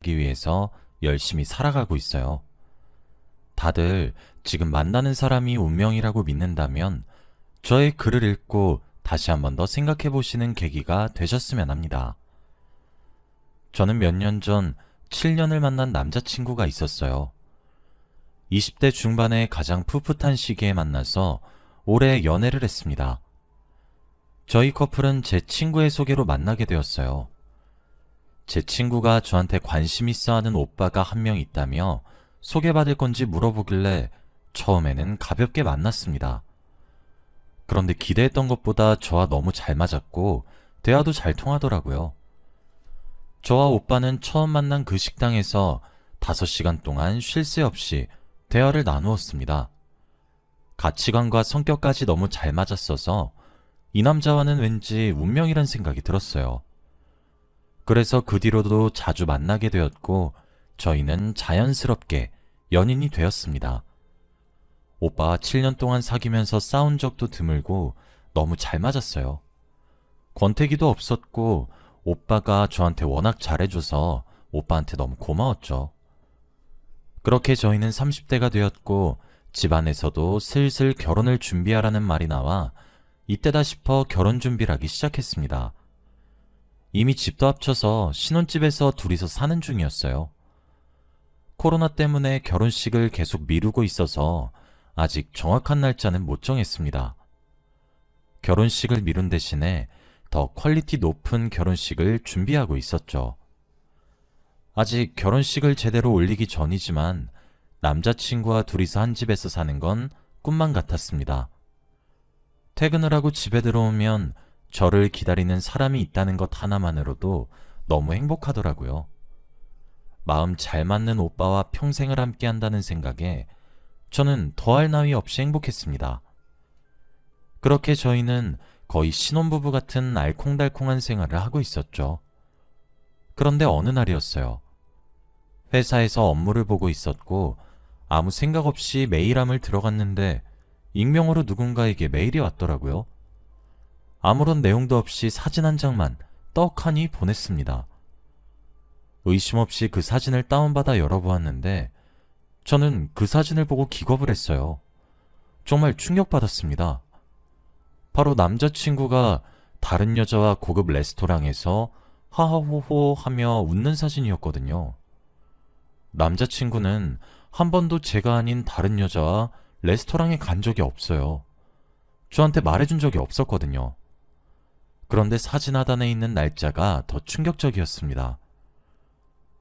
만나기 위해서 열심히 살아가고 있어요. 다들 지금 만나는 사람이 운명이라고 믿는다면 저의 글을 읽고 다시 한 번 더 생각해 보시는 계기가 되셨으면 합니다. 저는 몇 년 전 7년을 만난 남자친구가 있었어요. 20대 중반의 가장 풋풋한 시기에 만나서 오래 연애를 했습니다. 저희 커플은 제 친구의 소개로 만나게 되었어요. 제 친구가 저한테 관심 있어 하는 오빠가 한 명 있다며 소개받을 건지 물어보길래 처음에는 가볍게 만났습니다. 그런데 기대했던 것보다 저와 너무 잘 맞았고 대화도 잘 통하더라고요. 저와 오빠는 처음 만난 그 식당에서 5시간 동안 쉴 새 없이 대화를 나누었습니다. 가치관과 성격까지 너무 잘 맞았어서 이 남자와는 왠지 운명이란 생각이 들었어요. 그래서 그 뒤로도 자주 만나게 되었고 저희는 자연스럽게 연인이 되었습니다. 오빠와 7년 동안 사귀면서 싸운 적도 드물고 너무 잘 맞았어요. 권태기도 없었고 오빠가 저한테 워낙 잘해줘서 오빠한테 너무 고마웠죠. 그렇게 저희는 30대가 되었고 집안에서도 슬슬 결혼을 준비하라는 말이 나와 이때다 싶어 결혼 준비를 하기 시작했습니다. 이미 집도 합쳐서 신혼집에서 둘이서 사는 중이었어요. 코로나 때문에 결혼식을 계속 미루고 있어서 아직 정확한 날짜는 못 정했습니다. 결혼식을 미룬 대신에 더 퀄리티 높은 결혼식을 준비하고 있었죠. 아직 결혼식을 제대로 올리기 전이지만 남자친구와 둘이서 한 집에서 사는 건 꿈만 같았습니다. 퇴근을 하고 집에 들어오면 저를 기다리는 사람이 있다는 것 하나만으로도 너무 행복하더라고요. 마음 잘 맞는 오빠와 평생을 함께 한다는 생각에 저는 더할 나위 없이 행복했습니다. 그렇게 저희는 거의 신혼부부 같은 알콩달콩한 생활을 하고 있었죠. 그런데 어느 날이었어요. 회사에서 업무를 보고 있었고 아무 생각 없이 메일함을 들어갔는데 익명으로 누군가에게 메일이 왔더라고요. 아무런 내용도 없이 사진 한 장만 떡하니 보냈습니다. 의심 없이 그 사진을 다운받아 열어보았는데 저는 그 사진을 보고 기겁을 했어요. 정말 충격받았습니다. 바로 남자친구가 다른 여자와 고급 레스토랑에서 하하호호 하며 웃는 사진이었거든요. 남자친구는 한 번도 제가 아닌 다른 여자와 레스토랑에 간 적이 없어요. 저한테 말해준 적이 없었거든요. 그런데 사진 하단에 있는 날짜가 더 충격적이었습니다.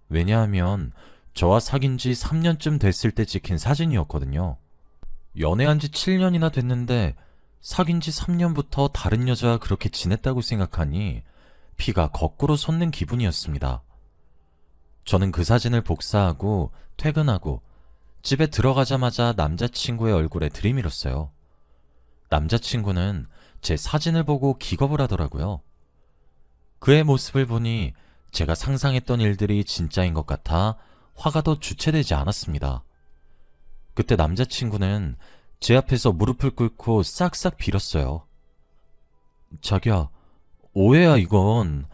왜냐하면 저와 사귄 지 3년쯤 됐을 때 찍힌 사진이었거든요. 연애한 지 7년이나 됐는데 사귄 지 3년부터 다른 여자와 그렇게 지냈다고 생각하니 피가 거꾸로 솟는 기분이었습니다. 저는 그 사진을 복사하고 퇴근하고 집에 들어가자마자 남자친구의 얼굴에 들이밀었어요. 남자친구는 제 사진을 보고 기겁을 하더라고요. 그의 모습을 보니 제가 상상했던 일들이 진짜인 것 같아 화가 더 주체되지 않았습니다. 그때 남자친구는 제 앞에서 무릎을 꿇고 싹싹 빌었어요. 자기야, 오해야 이건.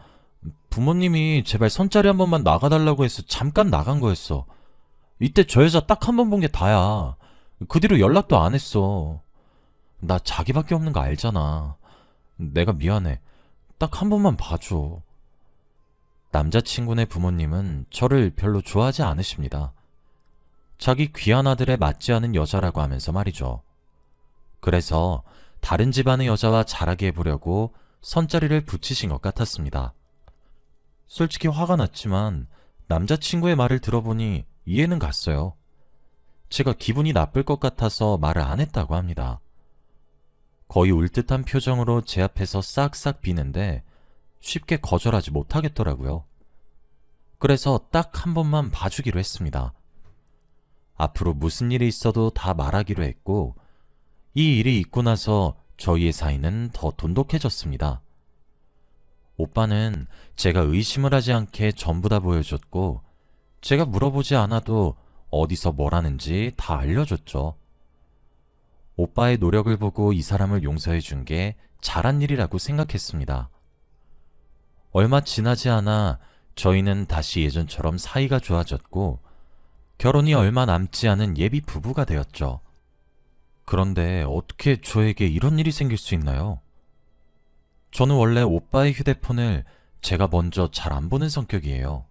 부모님이 제발 선자리 한 번만 나가달라고 해서 잠깐 나간 거였어. 이때 저 여자 딱 한 번 본 게 다야. 그 뒤로 연락도 안 했어. 나 자기밖에 없는 거 알잖아. 내가 미안해. 딱 한 번만 봐줘. 남자친구네 부모님은 저를 별로 좋아하지 않으십니다. 자기 귀한 아들에 맞지 않은 여자라고 하면서 말이죠. 그래서 다른 집안의 여자와 잘하게 해보려고 선자리를 붙이신 것 같았습니다. 솔직히 화가 났지만 남자친구의 말을 들어보니 이해는 갔어요. 제가 기분이 나쁠 것 같아서 말을 안 했다고 합니다. 거의 울 듯한 표정으로 제 앞에서 싹싹 비는데 쉽게 거절하지 못하겠더라고요. 그래서 딱 한 번만 봐주기로 했습니다. 앞으로 무슨 일이 있어도 다 말하기로 했고 이 일이 있고 나서 저희의 사이는 더 돈독해졌습니다. 오빠는 제가 의심을 하지 않게 전부 다 보여줬고 제가 물어보지 않아도 어디서 뭘 하는지 다 알려줬죠. 오빠의 노력을 보고 이 사람을 용서해 준 게 잘한 일이라고 생각했습니다. 얼마 지나지 않아 저희는 다시 예전처럼 사이가 좋아졌고 결혼이 얼마 남지 않은 예비 부부가 되었죠. 그런데 어떻게 저에게 이런 일이 생길 수 있나요? 저는 원래 오빠의 휴대폰을 제가 먼저 잘 안 보는 성격이에요.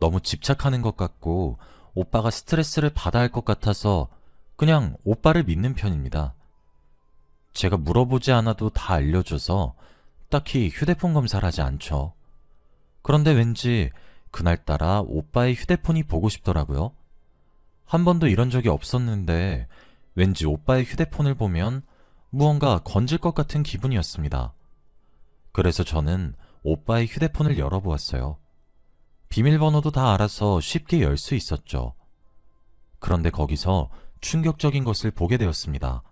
너무 집착하는 것 같고 오빠가 스트레스를 받아야 할 것 같아서 그냥 오빠를 믿는 편입니다. 제가 물어보지 않아도 다 알려줘서 딱히 휴대폰 검사를 하지 않죠. 그런데 왠지 그날따라 오빠의 휴대폰이 보고 싶더라고요. 한 번도 이런 적이 없었는데 왠지 오빠의 휴대폰을 보면 무언가 건질 것 같은 기분이었습니다. 그래서 저는 오빠의 휴대폰을 열어보았어요. 비밀번호도 다 알아서 쉽게 열 수 있었죠. 그런데 거기서 충격적인 것을 보게 되었습니다.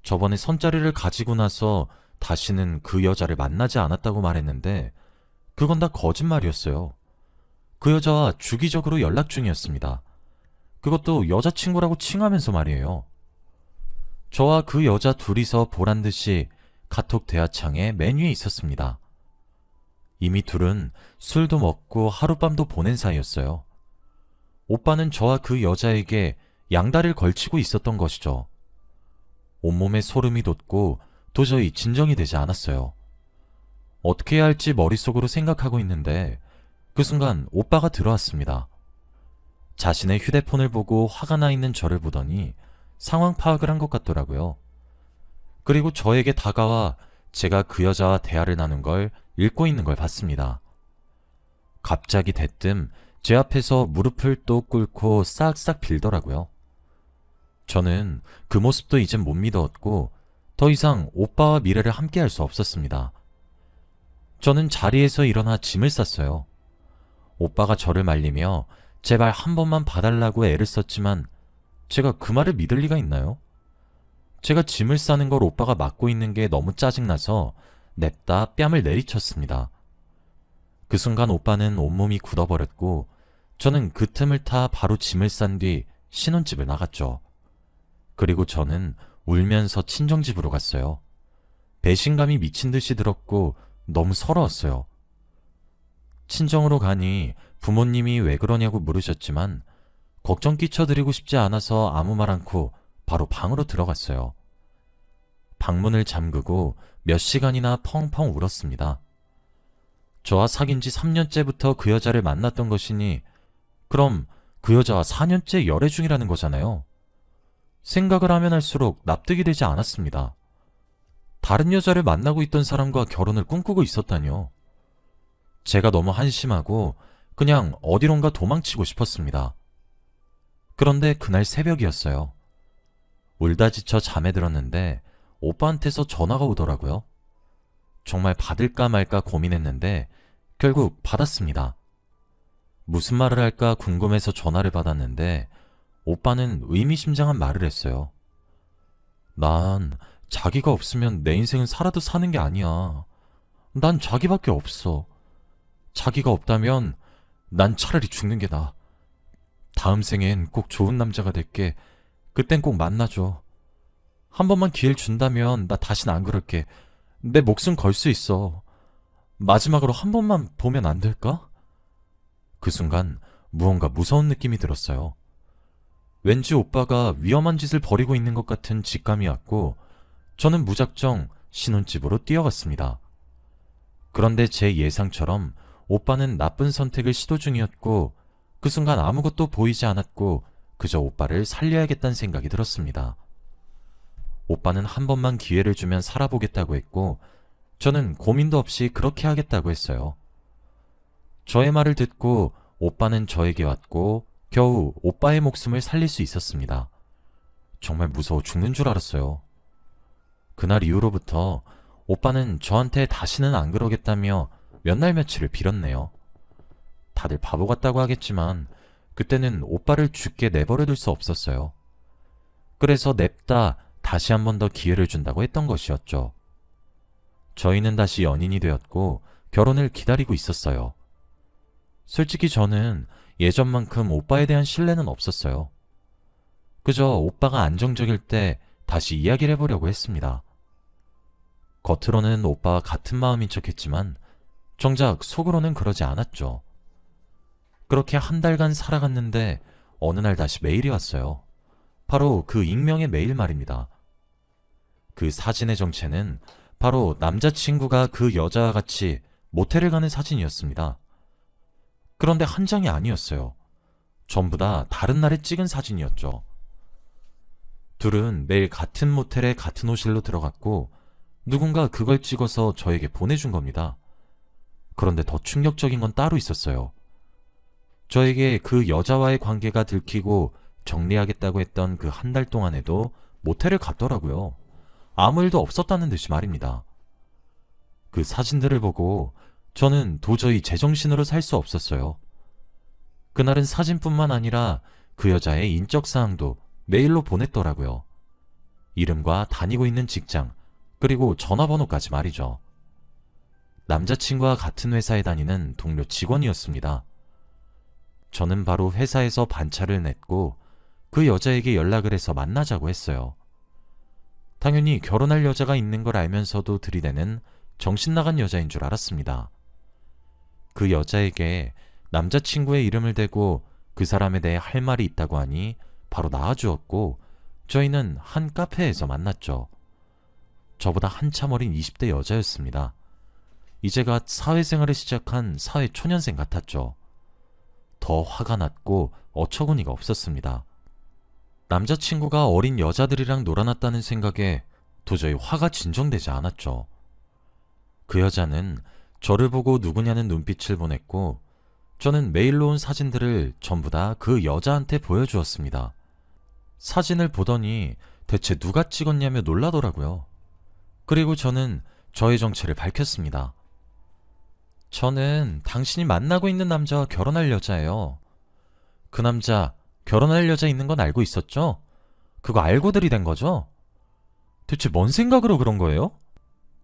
저번에 선자리를 가지고 나서 다시는 그 여자를 만나지 않았다고 말했는데 그건 다 거짓말이었어요. 그 여자와 주기적으로 연락 중이었습니다. 그것도 여자친구라고 칭하면서 말이에요. 저와 그 여자 둘이서 보란 듯이 카톡 대화창에 맨 위에 있었습니다. 이미 둘은 술도 먹고 하룻밤도 보낸 사이였어요. 오빠는 저와 그 여자에게 양다리를 걸치고 있었던 것이죠. 온몸에 소름이 돋고 도저히 진정이 되지 않았어요. 어떻게 해야 할지 머릿속으로 생각하고 있는데 그 순간 오빠가 들어왔습니다. 자신의 휴대폰을 보고 화가 나 있는 저를 보더니 상황 파악을 한 것 같더라고요. 그리고 저에게 다가와 제가 그 여자와 대화를 나눈 걸 읽고 있는 걸 봤습니다. 갑자기 대뜸 제 앞에서 무릎을 또 꿇고 싹싹 빌더라고요. 저는 그 모습도 이젠 못 믿었고 더 이상 오빠와 미래를 함께 할 수 없었습니다. 저는 자리에서 일어나 짐을 쌌어요. 오빠가 저를 말리며 제발 한 번만 봐달라고 애를 썼지만 제가 그 말을 믿을 리가 있나요? 제가 짐을 싸는 걸 오빠가 막고 있는 게 너무 짜증나서 냅다 뺨을 내리쳤습니다. 그 순간 오빠는 온몸이 굳어버렸고 저는 그 틈을 타 바로 짐을 싼 뒤 신혼집을 나갔죠. 그리고 저는 울면서 친정집으로 갔어요. 배신감이 미친 듯이 들었고 너무 서러웠어요. 친정으로 가니 부모님이 왜 그러냐고 물으셨지만 걱정 끼쳐드리고 싶지 않아서 아무 말 않고 바로 방으로 들어갔어요. 방문을 잠그고 몇 시간이나 펑펑 울었습니다. 저와 사귄 지 3년째부터 그 여자를 만났던 것이니 그럼 그 여자와 4년째 열애 중이라는 거잖아요. 생각을 하면 할수록 납득이 되지 않았습니다. 다른 여자를 만나고 있던 사람과 결혼을 꿈꾸고 있었다뇨. 제가 너무 한심하고 그냥 어디론가 도망치고 싶었습니다. 그런데 그날 새벽이었어요. 울다 지쳐 잠에 들었는데 오빠한테서 전화가 오더라고요. 정말 받을까 말까 고민했는데 결국 받았습니다. 무슨 말을 할까 궁금해서 전화를 받았는데 오빠는 의미심장한 말을 했어요. 난 자기가 없으면 내 인생은 살아도 사는 게 아니야. 난 자기밖에 없어. 자기가 없다면 난 차라리 죽는 게 나아. 다음 생엔 꼭 좋은 남자가 될게. 그땐 꼭 만나줘. 한 번만 기회를 준다면 나 다신 안 그럴게. 내 목숨 걸 수 있어. 마지막으로 한 번만 보면 안 될까? 그 순간 무언가 무서운 느낌이 들었어요. 왠지 오빠가 위험한 짓을 벌이고 있는 것 같은 직감이 왔고 저는 무작정 신혼집으로 뛰어갔습니다. 그런데 제 예상처럼 오빠는 나쁜 선택을 시도 중이었고 그 순간 아무것도 보이지 않았고 그저 오빠를 살려야겠다는 생각이 들었습니다. 오빠는 한 번만 기회를 주면 살아보겠다고 했고 저는 고민도 없이 그렇게 하겠다고 했어요. 저의 말을 듣고 오빠는 저에게 왔고 겨우 오빠의 목숨을 살릴 수 있었습니다. 정말 무서워 죽는 줄 알았어요. 그날 이후로부터 오빠는 저한테 다시는 안 그러겠다며 몇 날 며칠을 빌었네요. 다들 바보 같다고 하겠지만 그때는 오빠를 죽게 내버려둘 수 없었어요. 그래서 냅다 다시 한 번 더 기회를 준다고 했던 것이었죠. 저희는 다시 연인이 되었고 결혼을 기다리고 있었어요. 솔직히 저는 예전만큼 오빠에 대한 신뢰는 없었어요. 그저 오빠가 안정적일 때 다시 이야기를 해보려고 했습니다. 겉으로는 오빠와 같은 마음인 척했지만 정작 속으로는 그러지 않았죠. 그렇게 한 달간 살아갔는데 어느 날 다시 메일이 왔어요. 바로 그 익명의 메일 말입니다. 그 사진의 정체는 바로 남자친구가 그 여자와 같이 모텔을 가는 사진이었습니다. 그런데 한 장이 아니었어요. 전부 다 다른 날에 찍은 사진이었죠. 둘은 매일 같은 모텔에 같은 호실로 들어갔고 누군가 그걸 찍어서 저에게 보내준 겁니다. 그런데 더 충격적인 건 따로 있었어요. 저에게 그 여자와의 관계가 들키고 정리하겠다고 했던 그 한 달 동안에도 모텔을 갔더라고요. 아무 일도 없었다는 듯이 말입니다. 그 사진들을 보고 저는 도저히 제정신으로 살 수 없었어요. 그날은 사진뿐만 아니라 그 여자의 인적사항도 메일로 보냈더라고요. 이름과 다니고 있는 직장, 그리고 전화번호까지 말이죠. 남자친구와 같은 회사에 다니는 동료 직원이었습니다. 저는 바로 회사에서 반차를 냈고 그 여자에게 연락을 해서 만나자고 했어요. 당연히 결혼할 여자가 있는 걸 알면서도 들이대는 정신나간 여자인 줄 알았습니다. 그 여자에게 남자친구의 이름을 대고 그 사람에 대해 할 말이 있다고 하니 바로 나와주었고 저희는 한 카페에서 만났죠. 저보다 한참 어린 20대 여자였습니다. 이제 갓 사회생활을 시작한 사회초년생 같았죠. 더 화가 났고 어처구니가 없었습니다. 남자친구가 어린 여자들이랑 놀아났다는 생각에 도저히 화가 진정되지 않았죠. 그 여자는 저를 보고 누구냐는 눈빛을 보냈고 저는 메일로 온 사진들을 전부 다 그 여자한테 보여주었습니다. 사진을 보더니 대체 누가 찍었냐며 놀라더라고요. 그리고 저는 저의 정체를 밝혔습니다. 저는 당신이 만나고 있는 남자와 결혼할 여자예요. 그 남자 결혼할 여자 있는 건 알고 있었죠? 그거 알고 들이댄 거죠? 대체 뭔 생각으로 그런 거예요?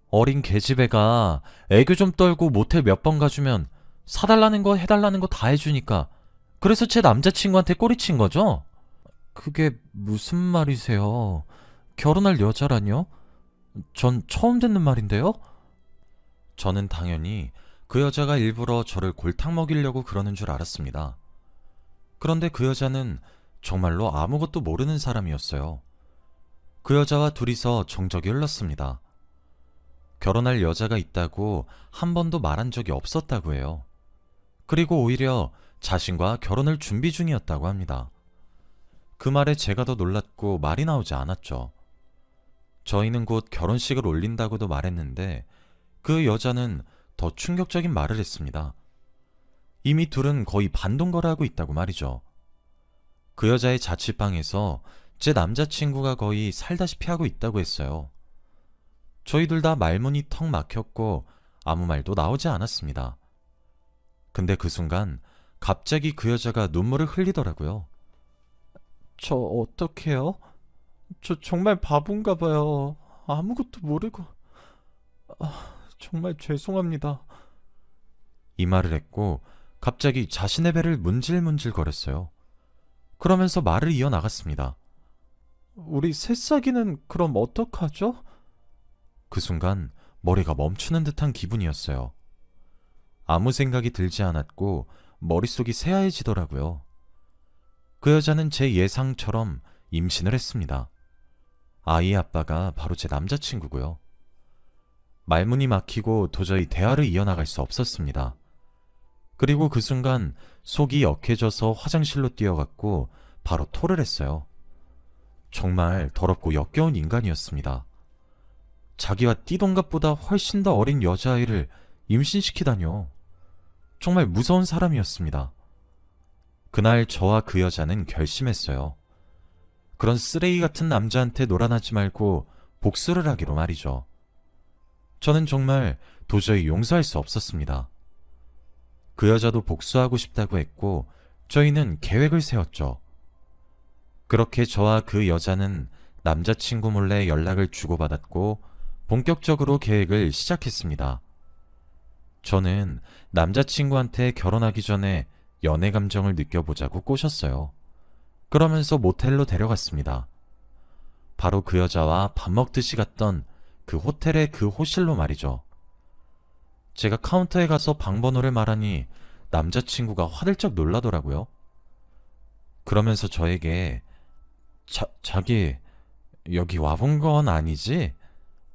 어린 계집애가 애교 좀 떨고 모텔 몇 번 가주면 사달라는 거 해달라는 거 다 해주니까 그래서 제 남자친구한테 꼬리친 거죠? 그게 무슨 말이세요? 결혼할 여자라뇨? 전 처음 듣는 말인데요? 저는 당연히 그 여자가 일부러 저를 골탕 먹이려고 그러는 줄 알았습니다. 그런데 그 여자는 정말로 아무것도 모르는 사람이었어요. 그 여자와 둘이서 정적이 흘렀습니다. 결혼할 여자가 있다고 한 번도 말한 적이 없었다고 해요. 그리고 오히려 자신과 결혼을 준비 중이었다고 합니다. 그 말에 제가 더 놀랐고 말이 나오지 않았죠. 저희는 곧 결혼식을 올린다고도 말했는데 그 여자는 더 충격적인 말을 했습니다. 이미 둘은 거의 반동거래하고 있다고 말이죠. 그 여자의 자취방에서 제 남자친구가 거의 살다시피 하고 있다고 했어요. 저희 둘 다 말문이 턱 막혔고 아무 말도 나오지 않았습니다. 근데 그 순간 갑자기 그 여자가 눈물을 흘리더라고요. 저 어떡해요? 저 정말 바본가 봐요. 아무것도 모르고. 정말 죄송합니다. 이 말을 했고 갑자기 자신의 배를 문질문질 거렸어요. 그러면서 말을 이어나갔습니다. 우리 새싹이는 그럼 어떡하죠? 그 순간 머리가 멈추는 듯한 기분이었어요. 아무 생각이 들지 않았고 머릿속이 새하얘지더라고요. 그 여자는 제 예상처럼 임신을 했습니다. 아이의 아빠가 바로 제 남자친구고요. 말문이 막히고 도저히 대화를 이어나갈 수 없었습니다. 그리고 그 순간 속이 역해져서 화장실로 뛰어갔고 바로 토를 했어요. 정말 더럽고 역겨운 인간이었습니다. 자기와 띠동갑보다 훨씬 더 어린 여자아이를 임신시키다뇨. 정말 무서운 사람이었습니다. 그날 저와 그 여자는 결심했어요. 그런 쓰레기 같은 남자한테 놀아나지 말고 복수를 하기로 말이죠. 저는 정말 도저히 용서할 수 없었습니다. 그 여자도 복수하고 싶다고 했고 저희는 계획을 세웠죠. 그렇게 저와 그 여자는 남자친구 몰래 연락을 주고받았고 본격적으로 계획을 시작했습니다. 저는 남자친구한테 결혼하기 전에 연애 감정을 느껴보자고 꼬셨어요. 그러면서 모텔로 데려갔습니다. 바로 그 여자와 밥 먹듯이 갔던 그 호텔의 그 호실로 말이죠. 제가 카운터에 가서 방번호를 말하니 남자친구가 화들짝 놀라더라고요. 그러면서 저에게 자기 여기 와본 건 아니지?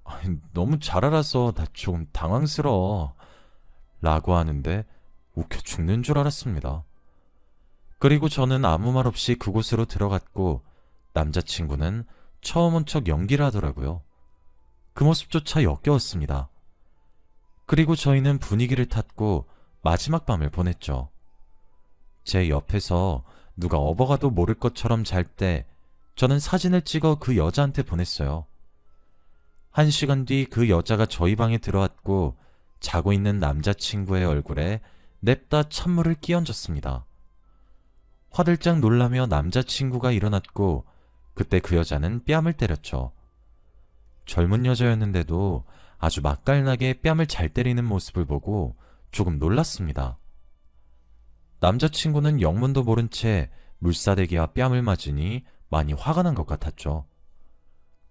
아니, 너무 잘 알아서 나 좀 당황스러워 라고 하는데 웃겨 죽는 줄 알았습니다. 그리고 저는 아무 말 없이 그곳으로 들어갔고 남자친구는 처음 온 척 연기를 하더라고요. 그 모습조차 역겨웠습니다. 그리고 저희는 분위기를 탔고 마지막 밤을 보냈죠. 제 옆에서 누가 업어가도 모를 것처럼 잘 때 저는 사진을 찍어 그 여자한테 보냈어요. 1시간 뒤 그 여자가 저희 방에 들어왔고 자고 있는 남자친구의 얼굴에 냅다 찬물을 끼얹었습니다. 화들짝 놀라며 남자친구가 일어났고 그때 그 여자는 뺨을 때렸죠. 젊은 여자였는데도 아주 맛깔나게 뺨을 잘 때리는 모습을 보고 조금 놀랐습니다. 남자친구는 영문도 모른 채 물사대기와 뺨을 맞으니 많이 화가 난 것 같았죠.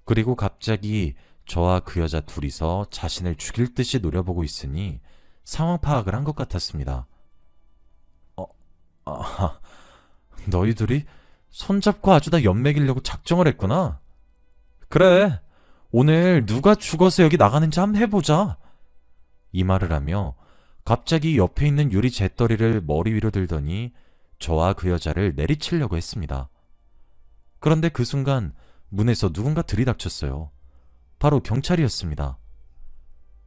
그리고 갑자기 저와 그 여자 둘이서 자신을 죽일 듯이 노려보고 있으니 상황 파악을 한 것 같았습니다. 아, 너희들이 손잡고 아주 다 연맥이려고 작정을 했구나. 그래, 오늘 누가 죽어서 여기 나가는지 한번 해보자. 이 말을 하며 갑자기 옆에 있는 유리 재떨이를 머리 위로 들더니 저와 그 여자를 내리치려고 했습니다. 그런데 그 순간 문에서 누군가 들이닥쳤어요. 바로 경찰이었습니다.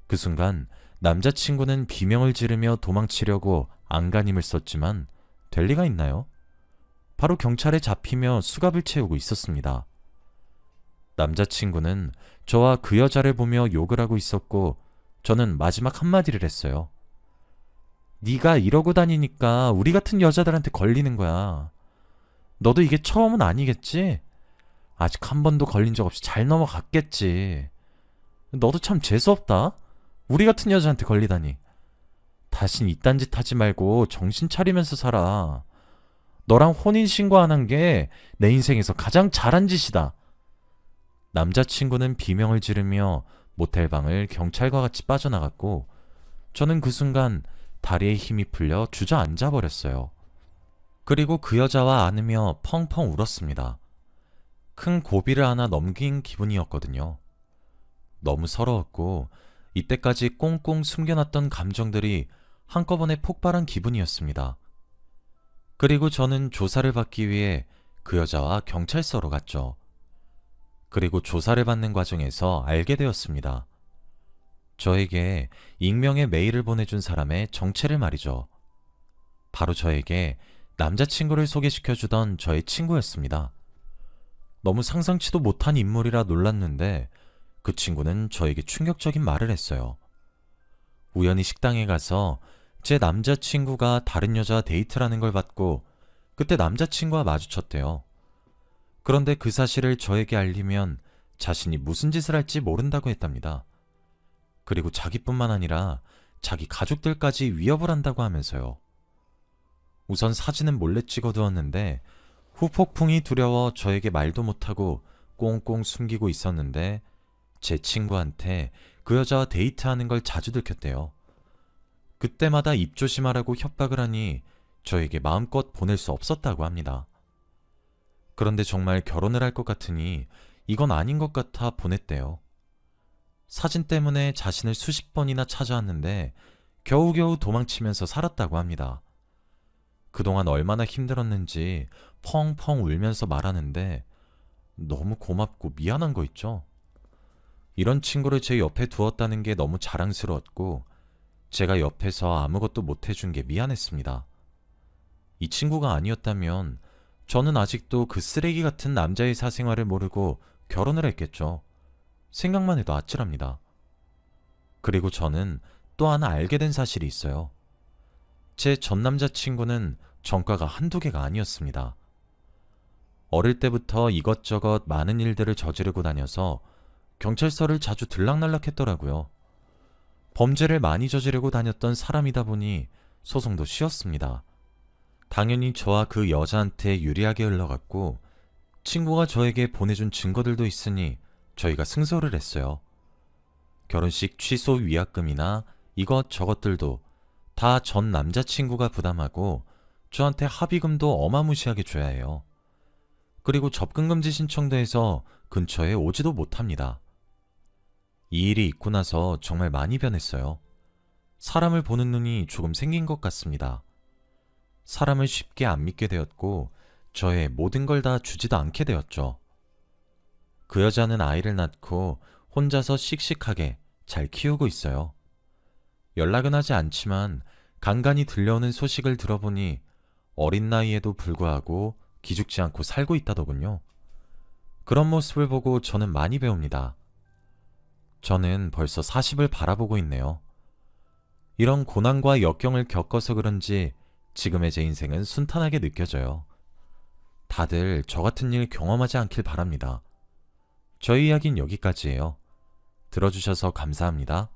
그 순간 남자친구는 비명을 지르며 도망치려고 안간힘을 썼지만 될 리가 있나요? 바로 경찰에 잡히며 수갑을 채우고 있었습니다. 남자친구는 저와 그 여자를 보며 욕을 하고 있었고 저는 마지막 한마디를 했어요. 네가 이러고 다니니까 우리 같은 여자들한테 걸리는 거야. 너도 이게 처음은 아니겠지? 아직 한 번도 걸린 적 없이 잘 넘어갔겠지. 너도 참 재수없다. 우리 같은 여자한테 걸리다니. 다신 이딴 짓 하지 말고 정신 차리면서 살아. 너랑 혼인신고 안 한 게 내 인생에서 가장 잘한 짓이다. 남자친구는 비명을 지르며 모텔방을 경찰과 같이 빠져나갔고 저는 그 순간 다리에 힘이 풀려 주저앉아 버렸어요. 그리고 그 여자와 안으며 펑펑 울었습니다. 큰 고비를 하나 넘긴 기분이었거든요. 너무 서러웠고 이때까지 꽁꽁 숨겨놨던 감정들이 한꺼번에 폭발한 기분이었습니다. 그리고 저는 조사를 받기 위해 그 여자와 경찰서로 갔죠. 그리고 조사를 받는 과정에서 알게 되었습니다. 저에게 익명의 메일을 보내준 사람의 정체를 말이죠. 바로 저에게 남자친구를 소개시켜주던 저의 친구였습니다. 너무 상상치도 못한 인물이라 놀랐는데 그 친구는 저에게 충격적인 말을 했어요. 우연히 식당에 가서 제 남자친구가 다른 여자와 데이트라는 걸 봤고 그때 남자친구와 마주쳤대요. 그런데 그 사실을 저에게 알리면 자신이 무슨 짓을 할지 모른다고 했답니다. 그리고 자기뿐만 아니라 자기 가족들까지 위협을 한다고 하면서요. 우선 사진은 몰래 찍어두었는데 후폭풍이 두려워 저에게 말도 못하고 꽁꽁 숨기고 있었는데 제 친구한테 그 여자와 데이트하는 걸 자주 들켰대요. 그때마다 입조심하라고 협박을 하니 저에게 마음껏 보낼 수 없었다고 합니다. 그런데 정말 결혼을 할 것 같으니 이건 아닌 것 같아 보냈대요. 사진 때문에 자신을 수십 번이나 찾아왔는데 겨우겨우 도망치면서 살았다고 합니다. 그동안 얼마나 힘들었는지 펑펑 울면서 말하는데 너무 고맙고 미안한 거 있죠? 이런 친구를 제 옆에 두었다는 게 너무 자랑스러웠고 제가 옆에서 아무것도 못해준 게 미안했습니다. 이 친구가 아니었다면 저는 아직도 그 쓰레기 같은 남자의 사생활을 모르고 결혼을 했겠죠. 생각만 해도 아찔합니다. 그리고 저는 또 하나 알게 된 사실이 있어요. 제 전 남자친구는 전과가 한두 개가 아니었습니다. 어릴 때부터 이것저것 많은 일들을 저지르고 다녀서 경찰서를 자주 들락날락했더라고요. 범죄를 많이 저지르고 다녔던 사람이다 보니 소송도 쉬웠습니다. 당연히 저와 그 여자한테 유리하게 흘러갔고 친구가 저에게 보내준 증거들도 있으니 저희가 승소를 했어요. 결혼식 취소 위약금이나 이것 저것들도 다 전 남자친구가 부담하고 저한테 합의금도 어마무시하게 줘야 해요. 그리고 접근금지 신청도 해서 근처에 오지도 못합니다. 이 일이 있고 나서 정말 많이 변했어요. 사람을 보는 눈이 조금 생긴 것 같습니다. 사람을 쉽게 안 믿게 되었고 저의 모든 걸 다 주지도 않게 되었죠. 그 여자는 아이를 낳고 혼자서 씩씩하게 잘 키우고 있어요. 연락은 하지 않지만 간간히 들려오는 소식을 들어보니 어린 나이에도 불구하고 기죽지 않고 살고 있다더군요. 그런 모습을 보고 저는 많이 배웁니다. 저는 벌써 40을 바라보고 있네요. 이런 고난과 역경을 겪어서 그런지 지금의 제 인생은 순탄하게 느껴져요. 다들 저 같은 일 경험하지 않길 바랍니다. 저희 이야기는 여기까지예요. 들어주셔서 감사합니다.